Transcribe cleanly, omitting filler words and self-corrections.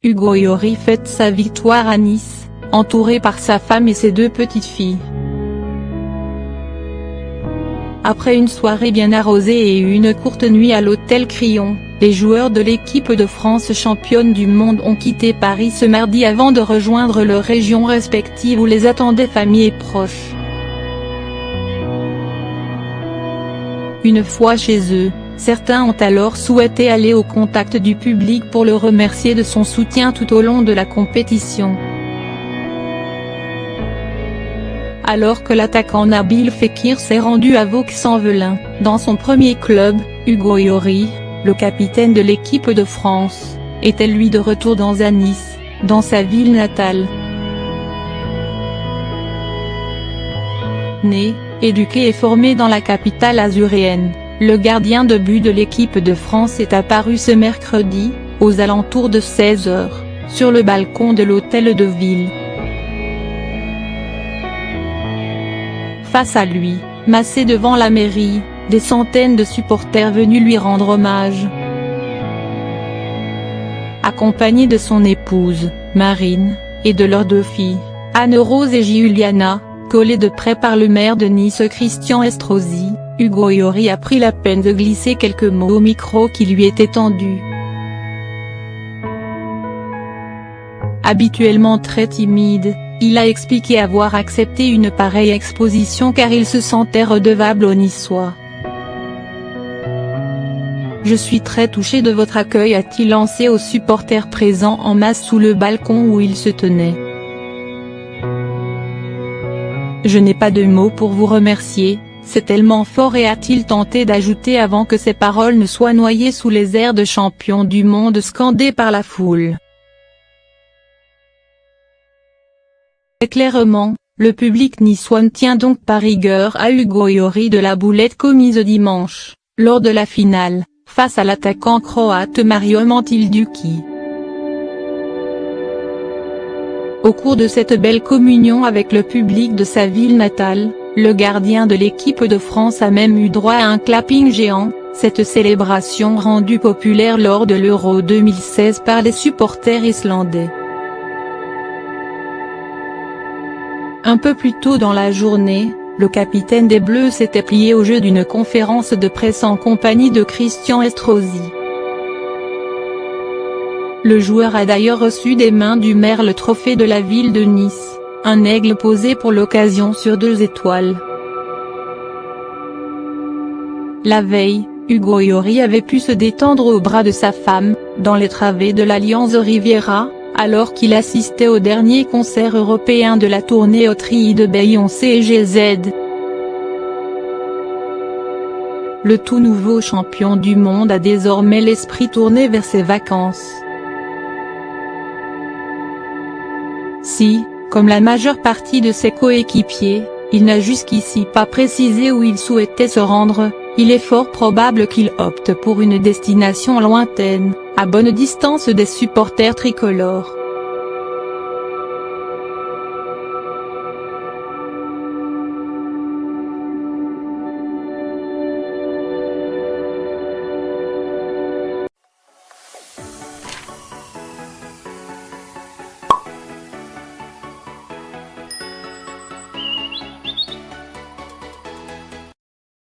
Hugo Lloris fête sa victoire à Nice, entouré par sa femme et ses 2 petites filles. Après une soirée bien arrosée et une courte nuit à l'hôtel Crillon, les joueurs de l'équipe de France championne du monde ont quitté Paris ce mardi avant de rejoindre leurs régions respectives où les attendaient famille et proches. Une fois chez eux, certains ont alors souhaité aller au contact du public pour le remercier de son soutien tout au long de la compétition. Alors que l'attaquant Nabil Fekir s'est rendu à Vaux-en-Velin, dans son premier club, Hugo Lloris, le capitaine de l'équipe de France, était lui de retour dans Nice, dans sa ville natale. Né, éduqué et formé dans la capitale azuréenne, le gardien de but de l'équipe de France est apparu ce mercredi, aux alentours de 16 h, sur le balcon de l'hôtel de ville. Face à lui, massés devant la mairie, des centaines de supporters venus lui rendre hommage. Accompagné de son épouse, Marine, et de leurs 2 filles, Anne-Rose et Giuliana, collés de près par le maire de Nice Christian Estrosi, Hugo Lloris a pris la peine de glisser quelques mots au micro qui lui était tendu. Habituellement très timide, il a expliqué avoir accepté une pareille exposition car il se sentait redevable aux Niçois. « Je suis très touché de votre accueil » a-t-il lancé aux supporters présents en masse sous le balcon où il se tenait. « Je n'ai pas de mots pour vous remercier, c'est tellement fort » et a-t-il tenté d'ajouter avant que ses paroles ne soient noyées sous les airs de champion du monde scandés par la foule. Clairement, le public niçois ne tient donc pas rigueur à Hugo Lloris de la boulette commise dimanche, lors de la finale, face à l'attaquant croate Mario Mandžukić. Au cours de cette belle communion avec le public de sa ville natale, le gardien de l'équipe de France a même eu droit à un clapping géant, cette célébration rendue populaire lors de l'Euro 2016 par les supporters islandais. Un peu plus tôt dans la journée, le capitaine des Bleus s'était plié au jeu d'une conférence de presse en compagnie de Christian Estrosi. Le joueur a d'ailleurs reçu des mains du maire le trophée de la ville de Nice, un aigle posé pour l'occasion sur 2 étoiles. La veille, Hugo Lloris avait pu se détendre au bras de sa femme, dans les travées de l'Allianz Riviera, alors qu'il assistait au dernier concert européen de la tournée au Tri de Beyoncé et Jay-Z. Le tout nouveau champion du monde a désormais l'esprit tourné vers ses vacances. Si, comme la majeure partie de ses coéquipiers, il n'a jusqu'ici pas précisé où il souhaitait se rendre, il est fort probable qu'il opte pour une destination lointaine, à bonne distance des supporters tricolores.